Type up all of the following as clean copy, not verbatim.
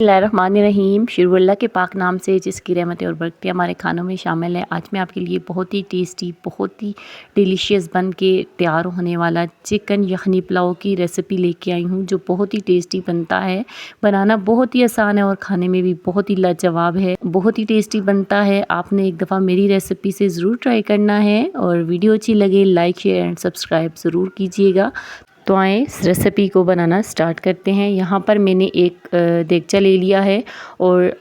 बिस्मिल्लाहिर्रहमानिर्रहीम। शुरुअल्लाह के पाक नाम से जिसकी रहमतें और बरकतें हमारे खानों में शामिल है। आज मैं आपके लिए बहुत ही टेस्टी, बहुत ही डिलीशियस बन के तैयार होने वाला चिकन यखनी पुलाव की रेसिपी लेके आई हूँ, जो बहुत ही टेस्टी बनता है। बनाना बहुत ही आसान है और खाने में भी बहुत ही लाजवाब है, बहुत ही टेस्टी बनता है। आपने एक दफ़ा मेरी रेसिपी से ज़रूर ट्राई करना है और वीडियो अच्छी लगे लाइक शेयर एंड सब्सक्राइब ज़रूर कीजिएगा। तो आए इस रेसिपी को बनाना स्टार्ट करते हैं। यहाँ पर मैंने एक देगचा ले लिया है और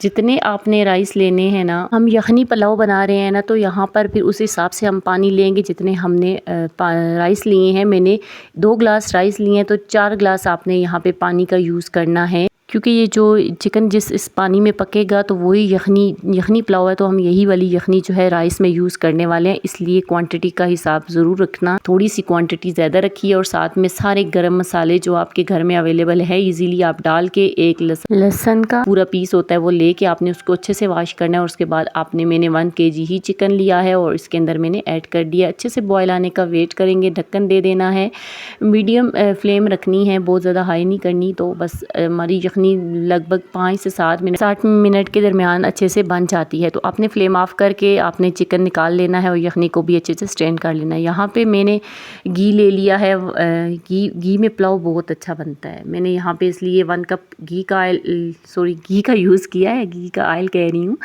जितने आपने राइस लेने हैं ना, हम यखनी पुलाव बना रहे हैं ना, तो यहाँ पर फिर उस हिसाब से हम पानी लेंगे जितने हमने राइस लिए हैं। मैंने 2 गिलास राइस लिए हैं तो 4 गिलास आपने यहाँ पे पानी का यूज़ करना है, क्योंकि ये जो चिकन जिस इस पानी में पकेगा तो वही यखनी पुलाव है, तो हम यही वाली यखनी जो है राइस में यूज़ करने वाले हैं। इसलिए क्वांटिटी का हिसाब ज़रूर रखना, थोड़ी सी क्वांटिटी ज़्यादा रखिए और साथ में सारे गरम मसाले जो आपके घर में अवेलेबल है इजीली आप डाल के, एक लहसुन का पूरा पीस होता है वो लेके आपने उसको अच्छे से वॉश करना है। और उसके बाद मैंने 1 kg ही चिकन लिया है और इसके अंदर मैंने ऐड कर दिया। अच्छे से बॉयल आने का वेट करेंगे, ढक्कन दे देना है, मीडियम फ्लेम रखनी है, बहुत ज़्यादा हाई नहीं करनी। तो बस हमारी लगभग 5 से 7 मिनट के दरमियान अच्छे से बन जाती है। तो आपने फ्लेम ऑफ करके आपने चिकन निकाल लेना है और यखनी को भी अच्छे से स्ट्रेन कर लेना है। यहाँ पे मैंने घी ले लिया है। घी में पुलाव बहुत अच्छा बनता है। मैंने यहाँ पे इसलिए 1 कप घी का यूज़ किया है, घी का ऑयल कह रही हूँ।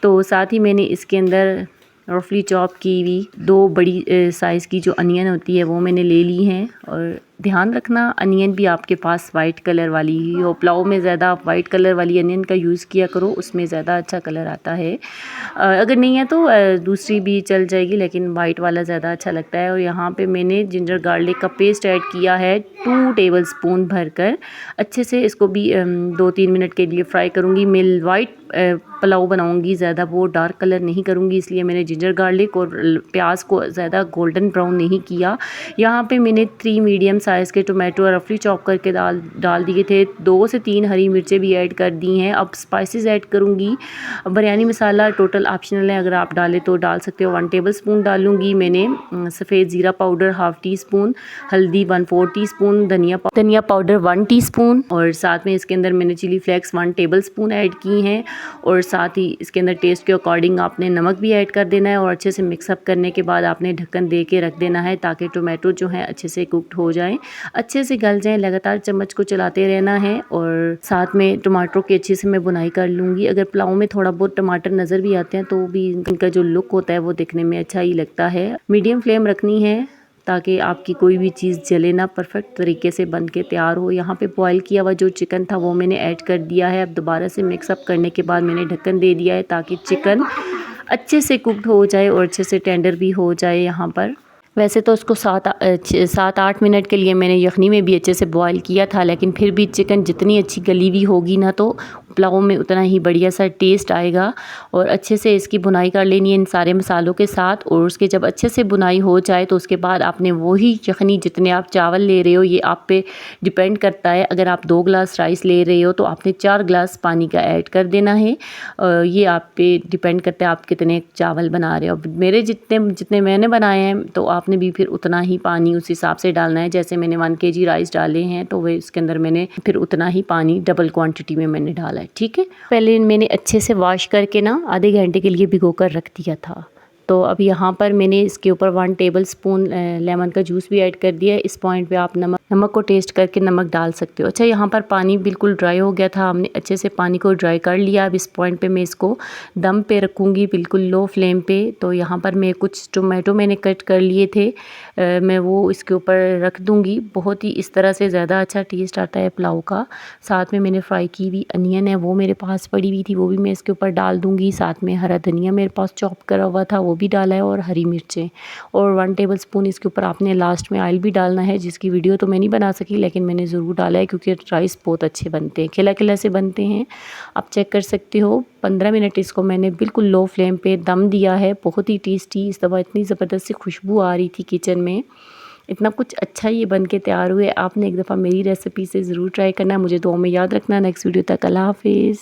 तो साथ ही मैंने इसके अंदर रफली चॉप की हुई 2 बड़ी साइज़ की जो अनियन होती है वो मैंने ले ली हैं। और ध्यान रखना अनियन भी आपके पास वाइट कलर वाली ही हो। पुलाव में ज़्यादा आप वाइट कलर वाली अनियन का यूज़ किया करो, उसमें ज़्यादा अच्छा कलर आता है। अगर नहीं है तो दूसरी भी चल जाएगी, लेकिन वाइट वाला ज़्यादा अच्छा लगता है। और यहाँ पे मैंने जिंजर गार्लिक का पेस्ट ऐड किया है 2 टेबलस्पून भरकर। अच्छे से इसको भी 2-3 मिनट के लिए फ्राई करूँगी। मैं वाइट पुलाव बनाऊँगी, ज़्यादा वो डार्क कलर नहीं करूँगी, इसलिए मैंने जिंजर गार्लिक और प्याज को ज़्यादा गोल्डन ब्राउन नहीं किया। यहाँ पे मैंने 3 मीडियम साइज़ के टोमेटो रफली चॉप करके डाल दिए थे। 2 से 3 हरी मिर्चें भी ऐड कर दी हैं। अब स्पाइसेस ऐड करूँगी। बिरयानी मसाला टोटल ऑप्शनल है, अगर आप डालें तो डाल सकते हो। 1 टेबलस्पून डालूँगी मैंने सफ़ेद ज़ीरा पाउडर 1/2 टीस्पून, हल्दी 1/4 टीस्पून, धनिया पाउडर 1 टीस्पून और साथ में इसके अंदर मैंने चिली फ्लेक्स 1 टेबलस्पून ऐड की हैं। और साथ ही इसके अंदर टेस्ट के अकॉर्डिंग आपने नमक भी ऐड कर देना है। और अच्छे से मिक्सअप करने के बाद आपने ढक्कन दे के रख देना है, ताकि टोमेटो जो है अच्छे से कुक्ड हो जाए, अच्छे से गल जाए। लगातार चम्मच को चलाते रहना है और साथ में टमाटरों की अच्छे से मैं बुनाई कर लूँगी। अगर पुलाव में थोड़ा बहुत टमाटर नज़र भी आते हैं तो भी इनका जो लुक होता है वो दिखने में अच्छा ही लगता है। मीडियम फ्लेम रखनी है ताकि आपकी कोई भी चीज़ जले ना, परफेक्ट तरीके से बन के तैयार हो। यहाँ पे बॉईल किया हुआ जो चिकन था वो मैंने ऐड कर दिया है। अब दोबारा से मिक्सअप करने के बाद मैंने ढक्कन दे दिया है, ताकि चिकन अच्छे से कुक्ड हो जाए और अच्छे से टेंडर भी हो जाए। यहाँ पर वैसे तो उसको 7-8 मिनट के लिए मैंने यखनी में भी अच्छे से बॉईल किया था, लेकिन फिर भी चिकन जितनी अच्छी गली हुई होगी ना, तो पुलाव में उतना ही बढ़िया सा टेस्ट आएगा। और अच्छे से इसकी बुनाई कर लेनी है इन सारे मसालों के साथ। और उसके जब अच्छे से बुनाई हो जाए तो उसके बाद आपने वही यखनी, जितने आप चावल ले रहे हो ये आप पे डिपेंड करता है। अगर आप 2 गिलास राइस ले रहे हो तो आपने 4 गिलास पानी का ऐड कर देना है। ये आप पे डिपेंड करता है आप कितने चावल बना रहे हो। मेरे जितने मैंने बनाए हैं तो आपने भी फिर उतना ही पानी उस हिसाब से डालना है। जैसे मैंने 1 kg राइस डाले हैं तो वे इसके अंदर मैंने फिर उतना ही पानी डबल क्वांटिटी में मैंने डाला है। ठीक है, पहले मैंने अच्छे से वॉश करके ना आधे घंटे के लिए भिगो कर रख दिया था। तो अब यहाँ पर मैंने इसके ऊपर 1 टेबलस्पून लेमन का जूस भी ऐड कर दिया है। इस पॉइंट पे आप नमक को टेस्ट करके नमक डाल सकते हो। अच्छा, यहाँ पर पानी बिल्कुल ड्राई हो गया था, हमने अच्छे से पानी को ड्राई कर लिया। अब इस पॉइंट पे मैं इसको दम पे रखूँगी, बिल्कुल लो फ्लेम पे। तो यहाँ पर मैं कुछ टोमेटो मैंने कट कर लिए थे, मैं वो इसके ऊपर रख दूँगी। बहुत ही इस तरह से ज़्यादा अच्छा टेस्ट आता है पुलाव का। साथ में मैंने फ्राई की हुई अनियन है वो मेरे पास पड़ी हुई थी, वो भी मैं इसके ऊपर डाल दूँगी। साथ में हरा धनिया मेरे पास चॉप करा हुआ था वो भी डाला है, और हरी मिर्चें। और 1 टेबलस्पून इसके ऊपर आपने लास्ट में ऑयल भी डालना है, जिसकी वीडियो तो मैं नहीं बना सकी, लेकिन मैंने ज़रूर डाला है क्योंकि राइस बहुत अच्छे बनते हैं, खिला खिला से बनते हैं। आप चेक कर सकते हो। 15 मिनट इसको मैंने बिल्कुल लो फ्लेम पे दम दिया है। बहुत ही टेस्टी, इस दफ़ा इतनी ज़बरदस्त सी खुशबू आ रही थी किचन में, इतना कुछ अच्छा ये बन के तैयार हुए। आपने एक दफ़ा मेरी रेसिपी से ज़रूर ट्राई करना। मुझे दुआ में याद रखना। नेक्स्ट वीडियो तक अल्लाह हाफिज़।